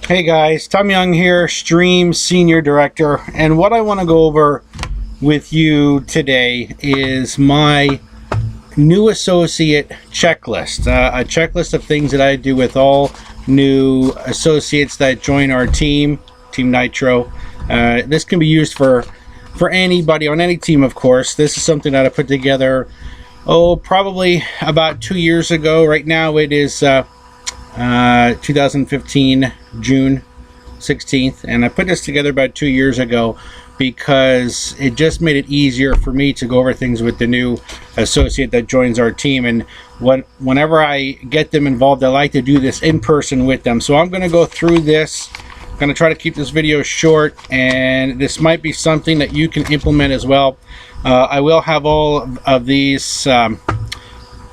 Hey guys, Tom Young here, Stream Senior Director, and what I want to go over with you today is my new associate checklist, a checklist of things that I do with all new associates that join our team, Team Nitro. This can be used for anybody on any team, of course. This is something that I put together, probably about 2 years ago. Right now it is 2015 June 16th, and I put this together about 2 years ago because it just made it easier for me to go over things with the new associate that joins our team. And whenever I get them involved, I like to do this in person with them. So I'm going to go through this. I'm going to try to keep this video short, and this might be something that you can implement as well. I will have all of these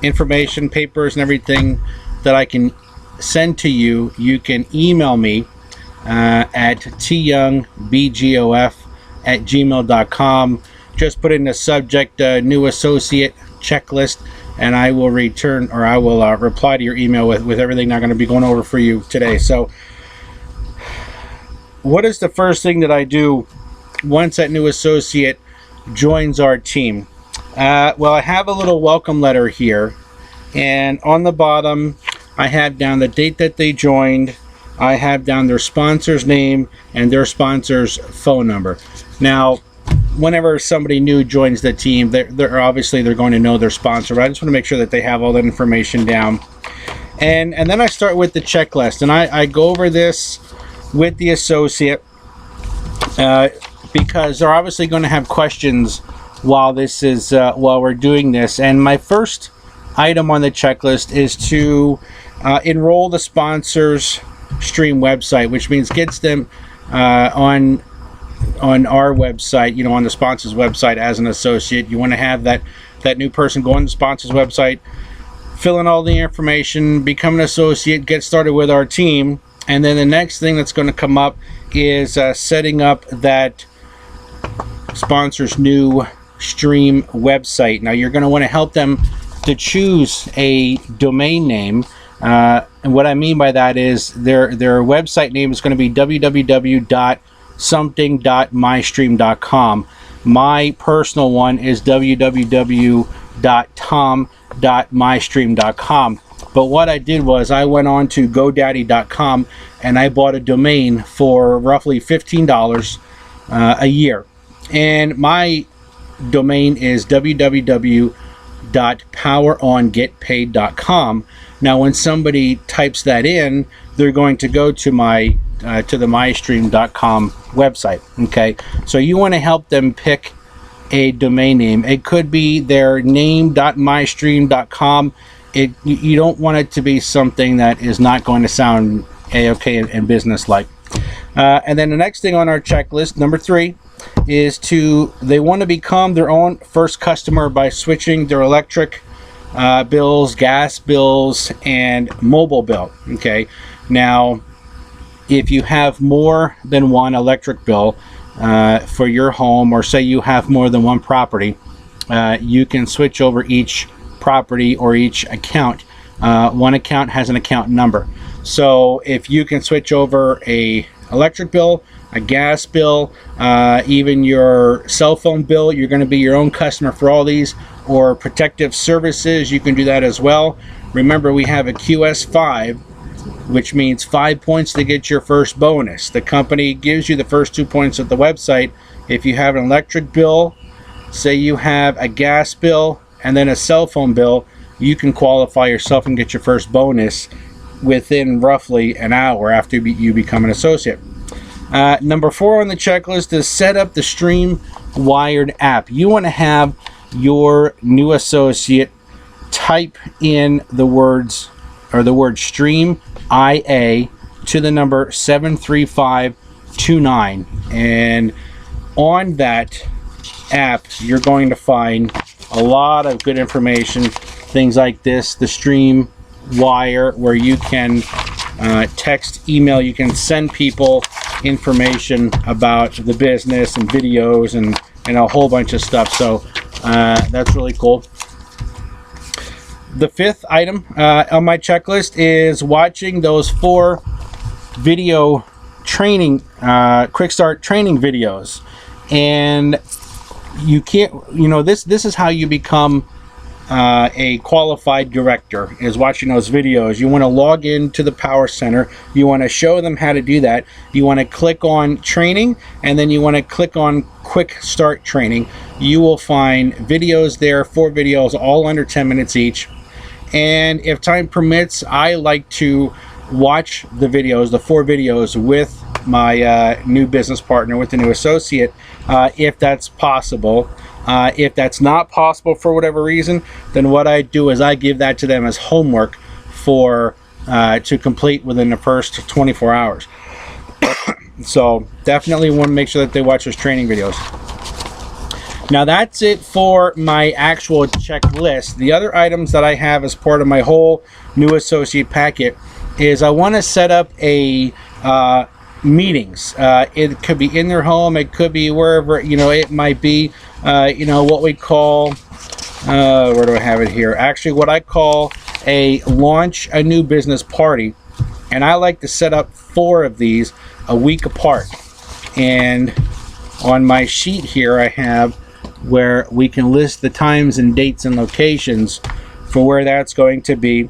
information, papers and everything that I can send to you. You can email me at tyoungbgof@gmail.com. Just put in the subject new associate checklist, and I will return, or I will reply to your email with everything I'm going to be going over for you today. So what is the first thing that I do once that new associate joins our team? Well, I have a little welcome letter here, and on the bottom I have down the date that they joined. I have down their sponsor's name and their sponsor's phone number. Now, whenever somebody new joins the team, they're obviously going to know their sponsor, but I just want to make sure that they have all that information down. And then I start with the checklist, and I go over this with the associate because they're obviously going to have questions while we're doing this. And my first item on the checklist is to enroll the sponsor's Stream website, which means gets them on our website, on the sponsor's website as an associate. You want to have that new person go on the sponsor's website, fill in all the information, become an associate, get started with our team. And then the next thing that's going to come up is setting up that sponsor's new Stream website. Now you're going to want to help them to choose a domain name. And what I mean by that is their website name is going to be www.something.mystream.com. My personal one is www.tom.mystream.com. But what I did was I went on to GoDaddy.com and I bought a domain for roughly $15 a year. And my domain is www.powerongetpaid.com. Now, when somebody types that in, they're going to go to the mystream.com website. Okay, so you want to help them pick a domain name. It could be their name.mystream.com. You don't want it to be something that is not going to sound a-okay and business-like. And then the next thing on our checklist, number 3, is they want to become their own first customer by switching their electric bills, gas bills, and mobile bill. Okay, now if you have more than one electric bill for your home, or say you have more than one property, you can switch over each property or each account. One account has an account number, so if you can switch over a electric bill, a gas bill, even your cell phone bill, you're going to be your own customer for all these. Or protective services, you can do that as well. Remember, we have a QS5, which means 5 points to get your first bonus. The company gives you the first 2 points at the website. If you have an electric bill, say you have a gas bill and then a cell phone bill, you can qualify yourself and get your first bonus within roughly an hour after you become an associate. Number 4 on the checklist is set up the Stream Wired app. You want to have your new associate type in the word Stream IA to the number 73529, and on that app you're going to find a lot of good information, things like this, the Stream Wire, where you can text, email, you can send people information about the business and videos and a whole bunch of stuff. So that's really cool. The 5th item on my checklist is watching those 4 video training, quick start training videos, and you can't, this is how you become a qualified director, is watching those videos. You want to log into the Power Center, you want to show them how to do that, you want to click on training, and then you want to click on quick start training. You will find videos there, 4 videos, all under 10 minutes each. And if time permits, I like to watch the videos, the 4 videos, with my new business partner, with the new associate, if that's possible. If that's not possible for whatever reason, then what I do is I give that to them as homework for to complete within the first 24 hours. So definitely want to make sure that they watch those training videos. Now that's it for my actual checklist. The other items that I have as part of my whole new associate packet is I want to set up a meetings. It could be in their home, it could be wherever, it might be, what we call, where do I have it here? Actually, what I call a launch a new business party. And I like to set up 4 of these a week apart. And on my sheet here, I have where we can list the times and dates and locations for where that's going to be.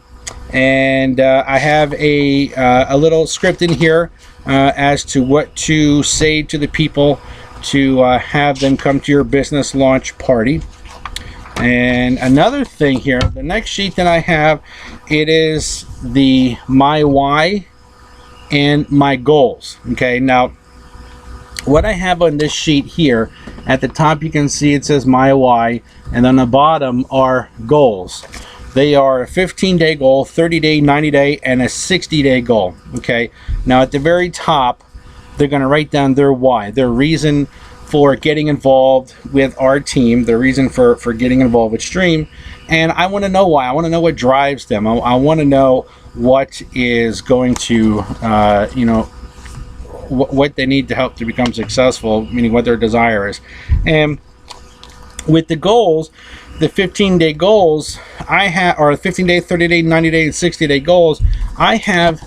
And I have a little script in here as to what to say to the people to have them come to your business launch party. And another thing here, the next sheet that I have, it is the my why and my goals. Okay, now what I have on this sheet here, at the top you can see it says my why, and on the bottom are goals. They are a 15-day goal, 30-day, 90-day, and a 60-day goal. Okay, now at the very top, they're going to write down their why, their reason for getting involved with our team, the reason for getting involved with Stream. And I want to know why. I want to know what drives them. I want to know what is going to, what they need to help to become successful, meaning what their desire is. And with the goals, the 15-day goals I have, or 15-day, 30-day, 90-day, and 60-day goals, I have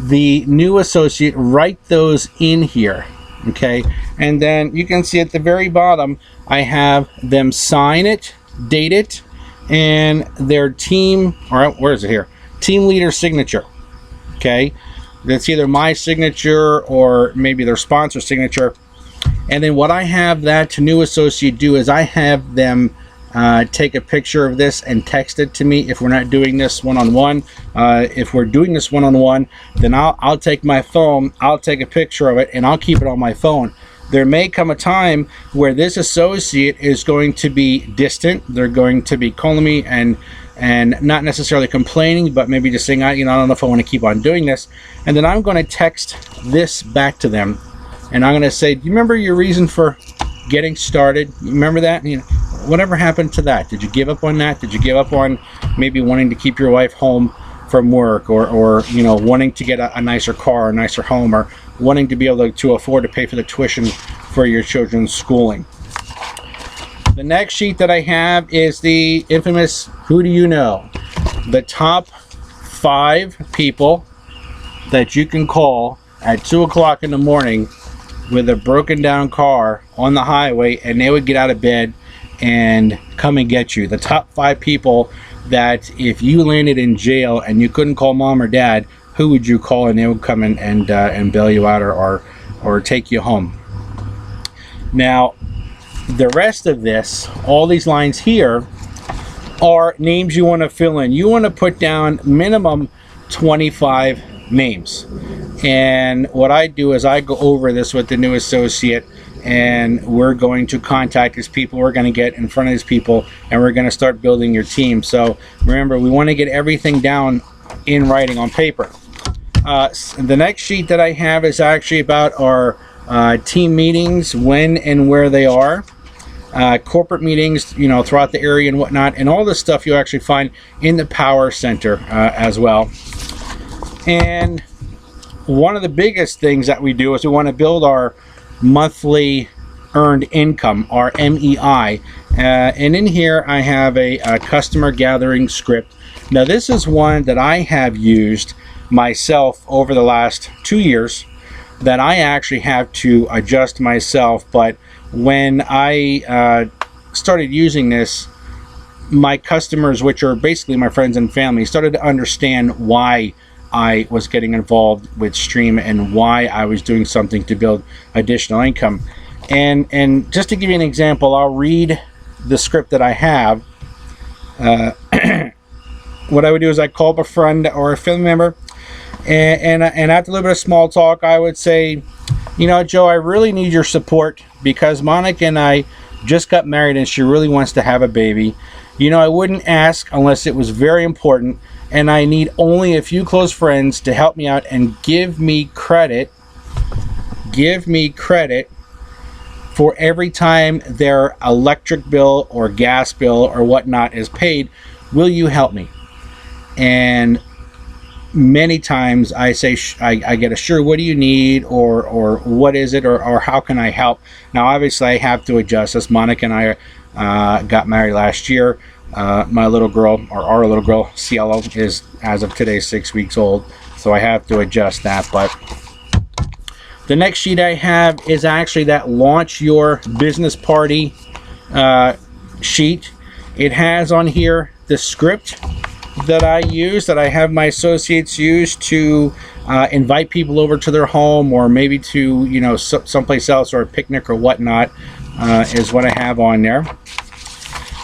the new associate write those in here. Okay, and then you can see at the very bottom, I have them sign it, date it, and their team, or where is it here? Team leader signature. Okay, that's either my signature or maybe their sponsor signature. And then what I have that new associate do is I have them take a picture of this and text it to me if we're not doing this one-on-one. If we're doing this one-on-one, then I'll take my phone, I'll take a picture of it, and I'll keep it on my phone. There may come a time where this associate is going to be distant. They're going to be calling me and not necessarily complaining, but maybe just saying, I don't know if I want to keep on doing this. And then I'm going to text this back to them, and I'm going to say, do you remember your reason for getting started? You remember that? Whatever happened to that? Did you give up on that? Did you give up on maybe wanting to keep your wife home from work, or wanting to get a nicer car, a nicer home, or wanting to be able to afford to pay for the tuition for your children's schooling? The next sheet that I have is the infamous who do you know? The top 5 people that you can call at 2 o'clock in the morning with a broken down car on the highway, and they would get out of bed and come and get you. The top 5 people that if you landed in jail and you couldn't call mom or dad, who would you call, and they would come in and bail you out or take you home. Now the rest of this, all these lines here, are names you want to fill in. You want to put down minimum 25 names. And what I do is I go over this with the new associate, and we're going to contact these people. We're going to get in front of these people, and we're going to start building your team. So remember, we want to get everything down in writing on paper. The next sheet that I have is actually about our team meetings, when and where they are. Corporate meetings, throughout the area and whatnot, and all this stuff you'll actually find in the Power Center as well. And one of the biggest things that we do is we want to build our monthly earned income, our MEI. And in here I have a customer gathering script Now this is one that I have used myself over the last 2 years, that I actually have to adjust myself. But when I started using this, my customers, which are basically my friends and family, started to understand why I was getting involved with Stream and why I was doing something to build additional income. And just to give you an example, I'll read the script that I have. What I would do is I call up a friend or a family member, and after a little bit of small talk, I would say, you know, Joe, I really need your support because Monica and I just got married and she really wants to have a baby. You know, I wouldn't ask unless it was very important, and I need only a few close friends to help me out and give me credit for every time their electric bill or gas bill or whatnot is paid. Will you help me? And many times I say, I get a sure, what do you need, or what is it, or how can I help? Now obviously I have to adjust. As Monica and I got married last year, my little girl, or our little girl, Cielo, is as of today 6 weeks old, so I have to adjust that. But the next sheet I have is actually that launch your business party sheet. It has on here the script that I use, that I have my associates use to invite people over to their home, or maybe to, you know, someplace else, or a picnic or whatnot, is what I have on there.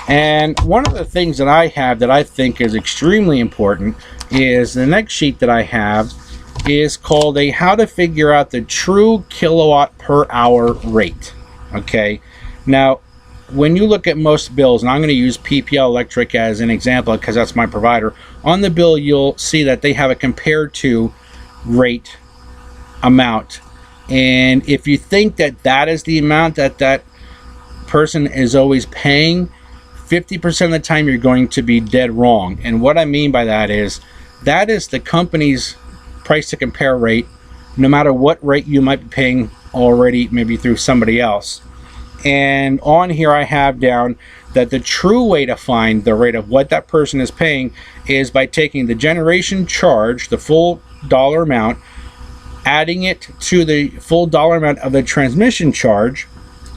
And one of the things that I have that I think is extremely important is the next sheet that I have is called a how to figure out the true kilowatt per hour rate. Okay, now when you look at most bills, and I'm going to use PPL Electric as an example because that's my provider, on the bill you'll see that they have a compared to rate amount. And if you think that that is the amount that that person is always paying, 50% of the time you're going to be dead wrong. And what I mean by that is the company's price to compare rate, no matter what rate you might be paying already, maybe through somebody else. And on here I have down that the true way to find the rate of what that person is paying is by taking the generation charge, the full dollar amount, adding it to the full dollar amount of the transmission charge,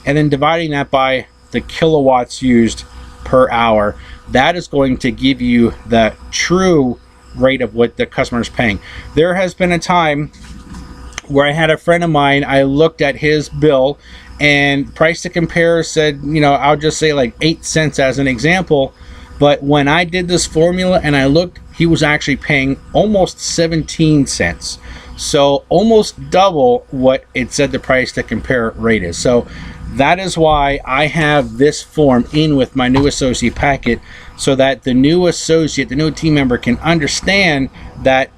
and then dividing that by the kilowatts used per hour. That is going to give you the true rate of what the customer is paying. There has been a time where I had a friend of mine, I looked at his bill, and price to compare said, you know, I'll just say like 8 cents as an example, but when I did this formula and I looked, he was actually paying almost 17 cents. So almost double what it said the price to compare rate is. So that is why I have this form in with my new associate packet, so that the new associate, the new team member, can understand that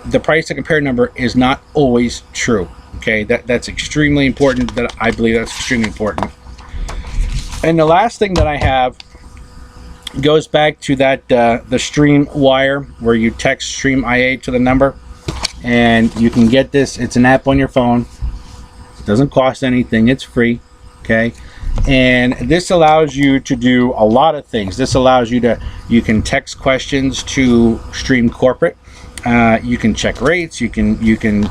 the price to compare number is not always true. Okay, that's extremely important. That I believe that's extremely important. And the last thing that I have goes back to that the Stream wire, where you text Stream IA to the number, and you can get this. It's an app on your phone. It doesn't cost anything. It's free. Okay, and this allows you to do a lot of things. This allows you you can text questions to Stream Corporate. You can check rates. You can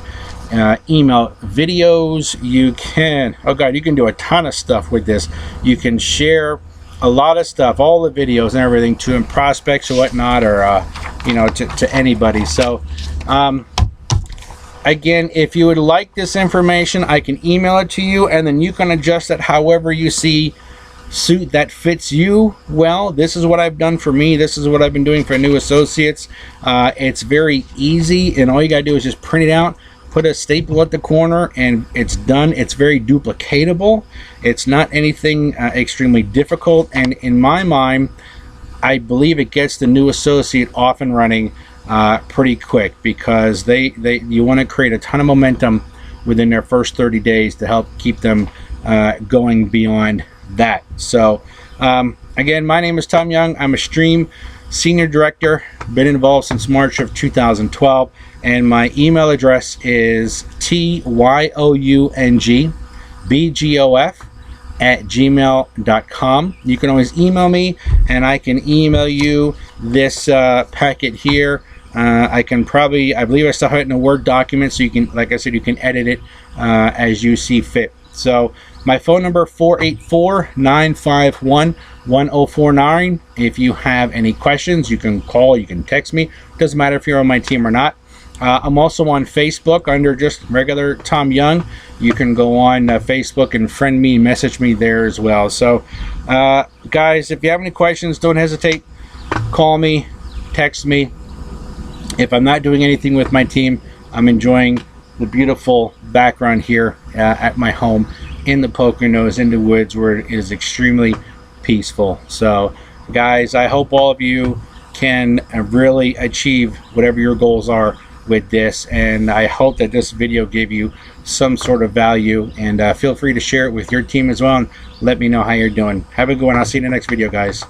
email videos. You can, oh god, you can do a ton of stuff with this. You can share a lot of stuff, all the videos and everything, to prospects or whatnot, or you know, to anybody. So again, if you would like this information, I can email it to you, and then you can adjust it however you see suit that fits you well. This is what I've done for me. This is what I've been doing for new associates. It's very easy, and all you gotta do is just print it out, put a staple at the corner, and it's done. It's very duplicatable. It's not anything extremely difficult, and in my mind, I believe it gets the new associate off and running pretty quick, because you want to create a ton of momentum within their first 30 days to help keep them going beyond that. So again, my name is Tom Young. I'm a Stream Senior Director, been involved since March of 2012, and my email address is tyoungbgof@gmail.com. You can always email me, and I can email you this packet here. I believe I still have it in a Word document, so you can, like I said, you can edit it as you see fit. So my phone number, 484-951-1049. If you have any questions, you can call, you can text me. Doesn't matter if you're on my team or not. I'm also on Facebook under just regular Tom Young. You can go on Facebook and friend me, message me there as well. So guys, if you have any questions, don't hesitate. Call me, text me. If I'm not doing anything with my team, I'm enjoying the beautiful background here at my home in the Poconos, in the woods, where it is extremely peaceful. So guys, I hope all of you can really achieve whatever your goals are with this, and I hope that this video gave you some sort of value, and feel free to share it with your team as well, and let me know how you're doing. Have a good one. I'll see you in the next video, guys.